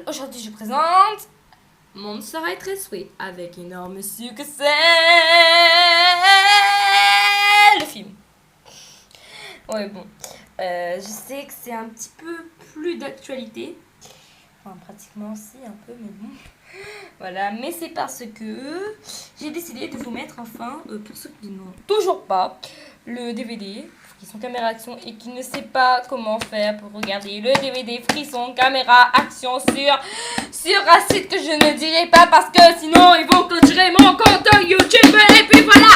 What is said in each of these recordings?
Aujourd'hui, je présente Monster High Très Sweet avec énorme succès, le film. Ouais, bon, je sais que c'est un petit peu plus d'actualité. Enfin, pratiquement si, un peu, mais bon. Voilà, mais c'est parce que j'ai décidé de vous mettre enfin, pour ceux qui n'ont toujours pas, le DVD, qui sont caméra action et qui ne sait pas comment faire pour regarder le DVD frisson caméra action sur un site que je ne dirai pas parce que sinon ils vont clôturer mon compte YouTube et puis voilà.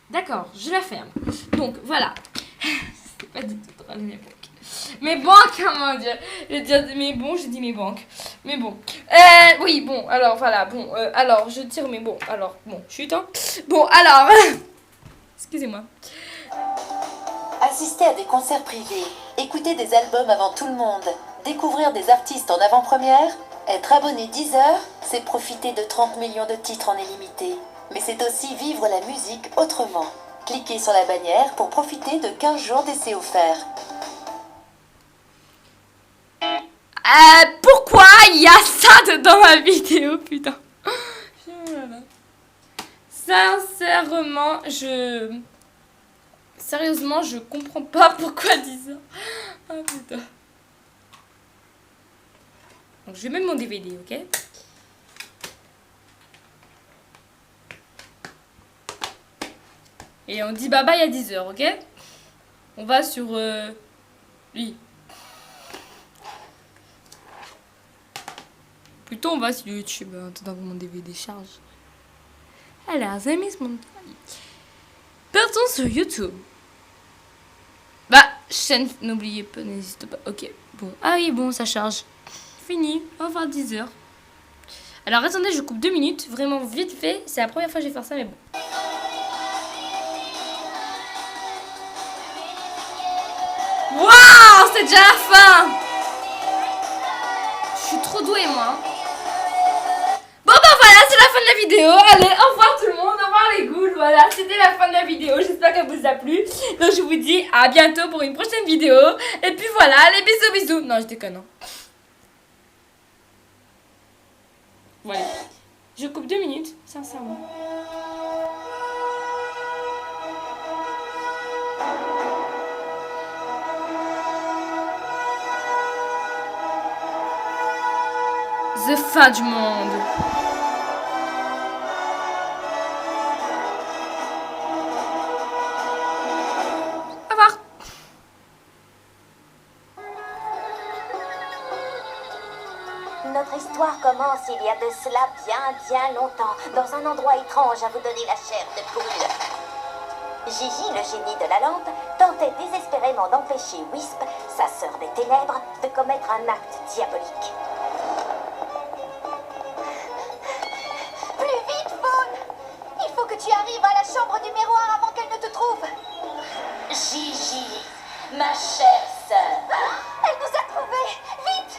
D'accord, je la ferme. Donc voilà. C'est pas du tout drôle mes banques. Mes banques, comment dire. Je vais dire mes bons, j'ai dit mes banques. Mais bon. Oui, bon, alors voilà. Bon, alors je tire mes bons. Alors, bon, chut, hein. Bon, alors. Excusez-moi. Assister à des concerts privés, écouter des albums avant tout le monde, découvrir des artistes en avant-première, être abonné Deezer, c'est profiter de 30 millions de titres en illimité. Mais c'est aussi vivre la musique autrement. Cliquez sur la bannière pour profiter de 15 jours d'essai offert. Pourquoi il y a ça dans ma vidéo, putain. Sincèrement, Sérieusement, je comprends pas pourquoi dire ça. Ah putain. Donc je vais mettre mon DVD, ok? Et on dit bye bye à 10h, ok? On va sur lui. Plutôt on va sur YouTube en attendant que mon DVD charge. Alors, amis, partons sur YouTube. Bah, chaîne, n'oubliez pas, n'hésitez pas. Ok, bon. Ah oui, bon, ça charge. Fini, au revoir 10h. Alors attendez, je coupe 2 minutes, vraiment vite fait. C'est la première fois que je vais faire ça, mais bon. Waouh, c'est déjà la fin. Je suis trop douée, moi. Bon, bah voilà, c'est la fin de la vidéo. Allez, au revoir tout le monde, au revoir les ghouls. Voilà, c'était la fin de la vidéo. J'espère qu'elle vous a plu. Donc je vous dis à bientôt pour une prochaine vidéo. Et puis voilà, les bisous, bisous. Non, je déconne. Hein. Voilà. Je coupe 2 minutes, sincèrement. The fin du monde. Au revoir. Notre histoire commence il y a de cela bien longtemps, dans un endroit étrange à vous donner la chair de poule. Gigi, le génie de la lampe, tentait désespérément d'empêcher Wisp, sa sœur des ténèbres, de commettre un acte diabolique. Plus vite, Faune! Il faut que tu arrives à la chambre du miroir avant qu'elle ne te trouve. Gigi, ma chère sœur. Elle nous a trouvés! Vite!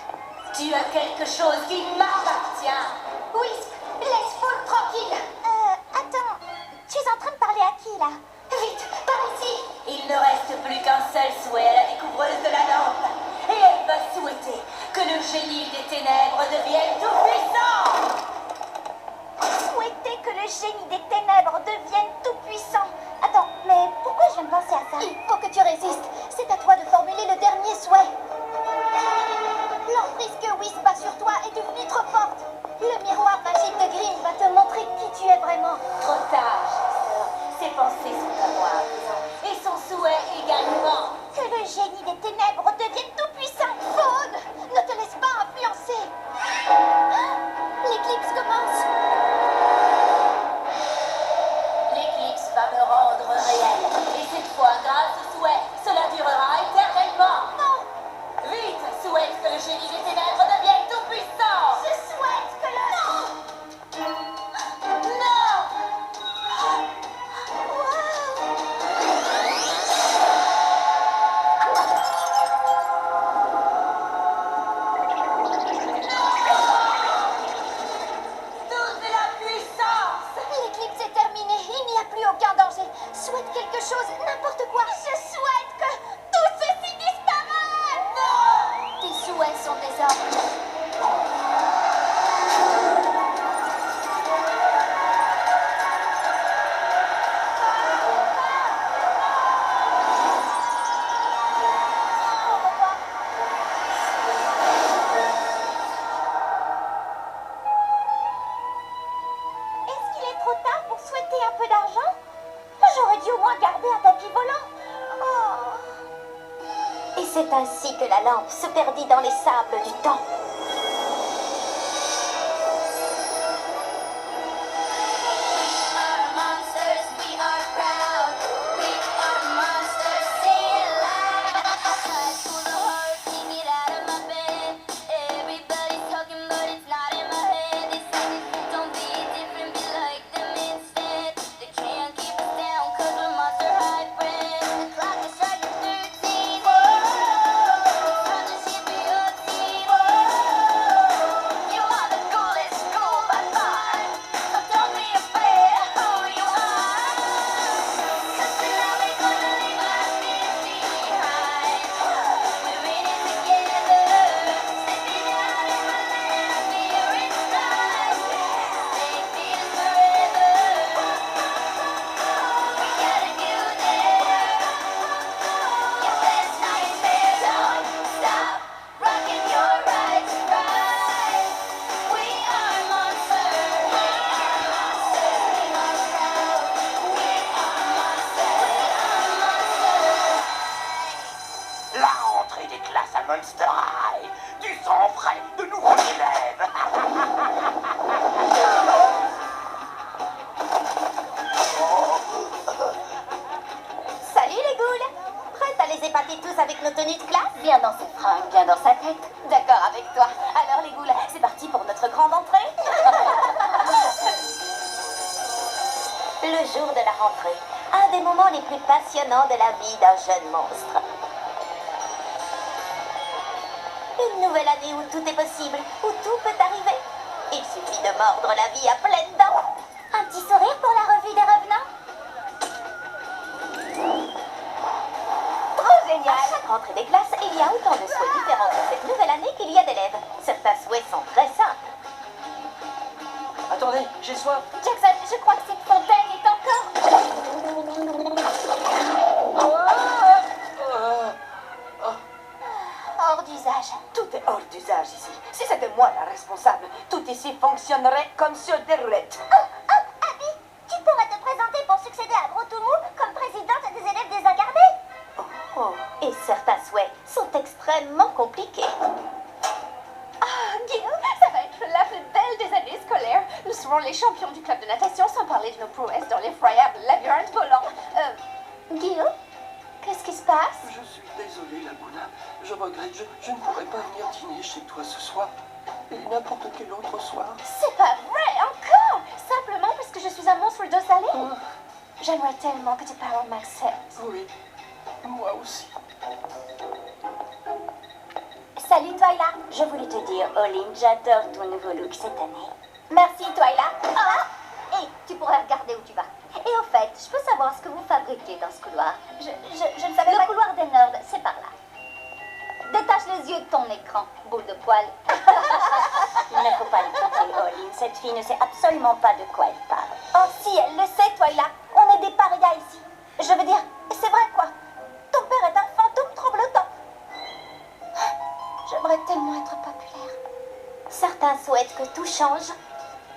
Tu as quelque chose qui m'appartient. Wisp, laisse Faune tranquille. Attends, tu es en train de parler à qui, là? Vite, par ici. Il ne reste plus qu'un seul souhait à la découvreuse de la lampe. Et elle va souhaiter que le génie des ténèbres devienne tout puissant. Souhaiter que le génie des ténèbres devienne tout puissant. Attends, mais pourquoi je viens de penser à ça? Il faut que tu résistes. C'est à toi de formuler le dernier souhait. L'emprise que Wisp a sur toi est devenue trop forte. Le miroir magique de Grimm va te montrer qui tu es vraiment. Trop tard, chère sœur. Ses pensées sont à moi à présent. Et son souhait également. Que le génie des ténèbres devienne tout puissant. Faune, ne te laisse pas influencer. L'éclipse commence. L'éclipse va me rendre réelle. Et cette fois, grâce au souhait, cela durera. c'est ainsi que la lampe se perdit dans les sables du temps. Monster High, du sang frais, de nouveaux élèves. Salut les ghouls! Prête à les épater tous avec nos tenues de classe? Bien dans ses fringues, bien dans sa tête. D'accord avec toi. Alors les ghouls, c'est parti pour notre grande entrée. Le jour de la rentrée, un des moments les plus passionnants de la vie d'un jeune monstre. Une nouvelle année où tout est possible, où tout peut arriver. Il suffit de mordre la vie à pleines dents. Un petit sourire pour la revue des revenants? Trop génial! À chaque rentrée des classes, il y a autant de souhaits différents pour cette nouvelle année qu'il y a d'élèves. Certains souhaits sont très simples. Attendez, j'ai soif. Jackson, je crois que cette fontaine est encore... hors d'usage. Tout est hors d'usage ici. Si c'était moi la responsable, tout ici fonctionnerait comme sur des roulettes. Oh, Abby, tu pourrais te présenter pour succéder à Brotoumou comme présidente des élèves désincarnés. Oh, et certains souhaits sont extrêmement compliqués. Guillaume, ça va être la plus belle des années scolaires. Nous serons les champions du club de natation sans parler de nos prouesses dans l'effroyable labyrinthe volant. Guillaume, qu'est-ce qui se passe? Je suis désolé, Laguna. Je regrette, je ne pourrai pas venir dîner chez toi ce soir. Et n'importe quel autre soir. C'est pas vrai, encore! Simplement parce que je suis un monstre d'eau salée. J'aimerais tellement que tes parents m'acceptent. Oui, moi aussi. Salut Twyla, je voulais te dire, Olin, j'adore ton nouveau look cette année. Merci Twyla. Ah! Et tu pourrais regarder où tu vas. Et au fait, je peux savoir ce que vous fabriquez dans ce couloir? Je ne savais pas. Le couloir des nerds, c'est par là. Détache les yeux de ton écran, boule de poil. Il ne faut pas l'écouter, Olin. Cette fille ne sait absolument pas de quoi elle parle. Oh, si, elle le sait, Twyla. On est des parias ici. Je veux dire, c'est vrai quoi. Ton père est un fantôme tremblotant. J'aimerais tellement être populaire. Certains souhaitent que tout change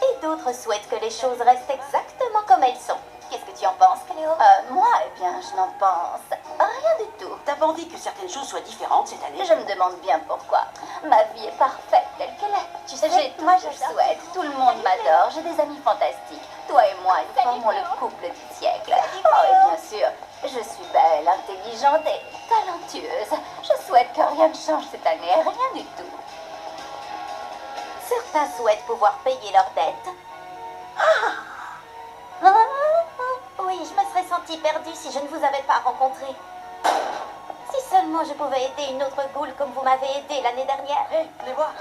et d'autres souhaitent que les choses restent exactement comme elles sont. Qu'est-ce que tu en penses, Cléo? Moi, eh bien, je n'en pense rien du tout. T'as pas envie que certaines choses soient différentes cette année? Je me demande bien pourquoi. Ma vie est parfaite telle qu'elle est. Tu sais, moi je souhaite. Tout le monde m'adore. J'ai des amis fantastiques. Toi et moi, nous formons le couple du siècle. Oh, et bien sûr, je suis belle, intelligente et talentueuse. Je souhaite que rien ne change cette année. Rien du tout. Certains souhaitent pouvoir payer leurs dettes. Oui, je me serais sentie perdue si je ne vous avais pas rencontré. Si seulement je pouvais aider une autre ghoul comme vous m'avez aidé l'année dernière. Hé, les voir.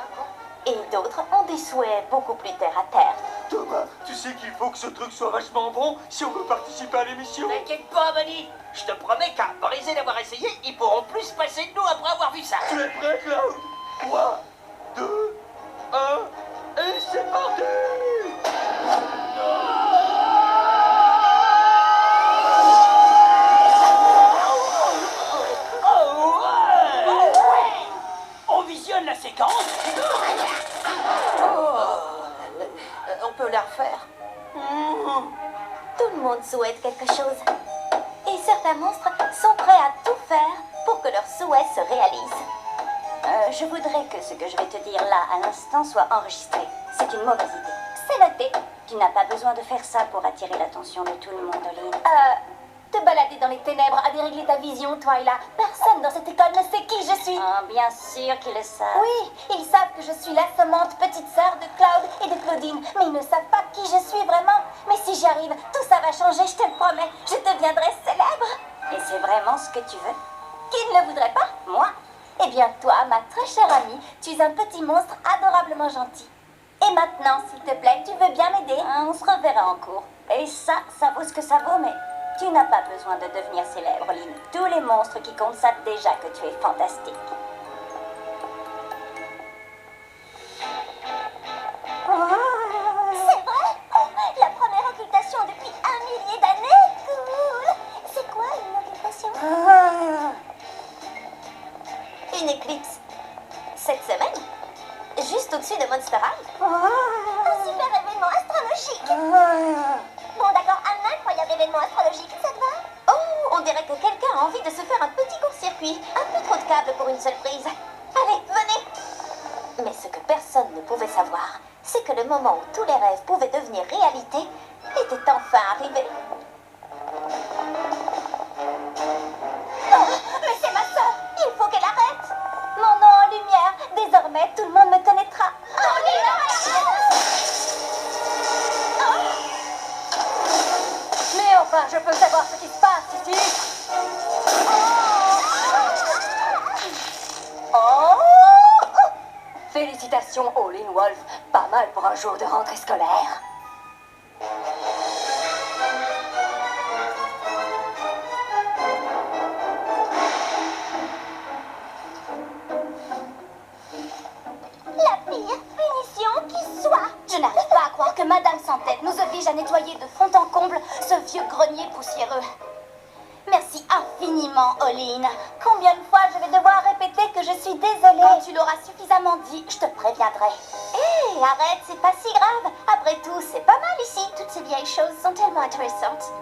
Et d'autres ont des souhaits beaucoup plus terre à terre. Thomas, tu sais qu'il faut que ce truc soit vachement bon si on veut participer à l'émission. T'inquiète pas, Bunny. Je te promets qu'à briser d'avoir essayé, ils pourront plus passer de nous après avoir vu ça. Tu es prêt, Cloud? 3, 2, 1, et c'est parti! On visionne la séquence. On peut la refaire. Tout le monde souhaite quelque chose. Et certains monstres sont prêts à tout faire pour que leur souhait promesse se réalise. Je voudrais que ce que je vais te dire là à l'instant soit enregistré. C'est une mauvaise idée. C'est noté. Tu n'as pas besoin de faire ça pour attirer l'attention de tout le monde, Olin. Te balader dans les ténèbres a dérégler ta vision, Twyla. Personne dans cette école ne sait qui je suis. Oh, bien sûr qu'ils le savent. Oui, ils savent que je suis l'assommante petite sœur de Cloud et de Claudine, mais ils ne savent pas qui je suis vraiment. Mais si j'y arrive, tout ça va changer, je te le promets. Je deviendrai célèbre. Et c'est vraiment ce que tu veux? Qui ne le voudrait pas? Moi? Eh bien, toi, ma très chère amie, tu es un petit monstre adorablement gentil. Et maintenant, s'il te plaît, tu veux bien m'aider? On se reverra en cours. Et ça vaut ce que ça vaut, mais tu n'as pas besoin de devenir célèbre, Lynn. Tous les monstres qui comptent savent déjà que tu es fantastique. C'est vrai? Oh, la première occultation depuis 1 millier d'années? Cool! C'est quoi une occultation? Une éclipse. Cette semaine? Juste au-dessus de Monster High? Un super événement astrologique! Bon d'accord, un incroyable événement astrologique, ça te va? Oh, on dirait que quelqu'un a envie de se faire un petit court-circuit. Un peu trop de câbles pour une seule prise. Allez, venez! Mais ce que personne ne pouvait savoir, c'est que le moment où tous les rêves pouvaient devenir réalité était enfin arrivé. Oh, mais c'est ma sœur! Il faut qu'elle arrête! Mon nom en lumière, désormais tout le monde me connaîtra. Oh, Mais enfin, je peux savoir ce qui se passe ici? Oh! Félicitations, Olin Wolf. Pas mal pour un jour de rentrée scolaire. La pire punition qui soit. Je n'arrive pas à croire que Madame Sans-Tête nous oblige à nettoyer de fond en comble ce vieux grenier poussiéreux. Merci infiniment, Olin. Combien de fois je vais devoir répéter que je suis désolée? Quand tu l'auras suffisamment dit, je te préviendrai. Hé, arrête, c'est pas si grave. Après tout, c'est pas mal ici. Toutes ces vieilles choses sont tellement intéressantes.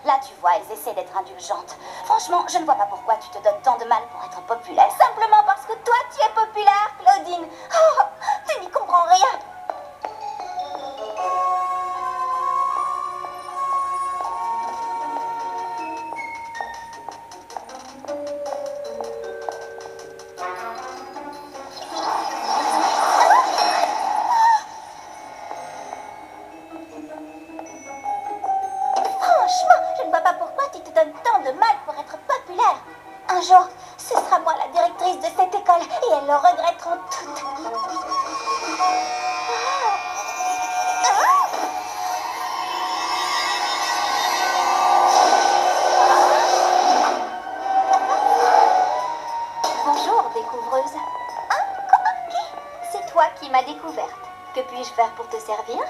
Là, tu vois, elles essaient d'être indulgentes. Franchement, je ne vois pas pourquoi tu te donnes tant de mal pour être populaire. Simplement parce que toi, tu es populaire, Claudine. Oh, tu n'y comprends rien. Franchement, je ne vois pas pourquoi tu te donnes tant de mal pour être populaire. Un jour, ce sera moi la directrice de cette école et elles le regretteront toutes. Bonjour, découvreuse. Qui? C'est toi qui m'as découverte. Que puis-je faire pour te servir?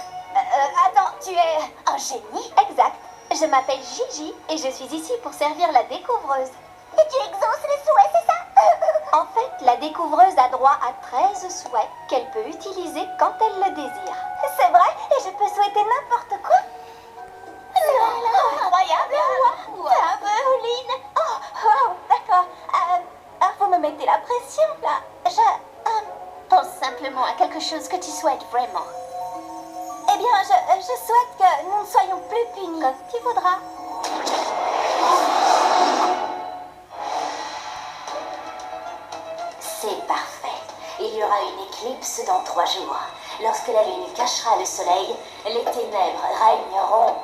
Attends, tu es un génie? Exact. Je m'appelle Gigi et je suis ici pour servir la découvreuse. Et tu exauces les souhaits, c'est ça? En fait, la découvreuse a droit à 13 souhaits qu'elle peut utiliser quand elle le désire. C'est vrai? Et je peux souhaiter n'importe quoi? Incroyable! Bravo, Olin! Oh, wow, d'accord. Vous me mettez la pression, là. Je pense simplement à quelque chose que tu souhaites vraiment. Eh bien, je souhaite que nous ne soyons plus punis. Comme tu voudras. C'est parfait. Il y aura une éclipse dans 3 jours. Lorsque la lune cachera le soleil, les ténèbres régneront.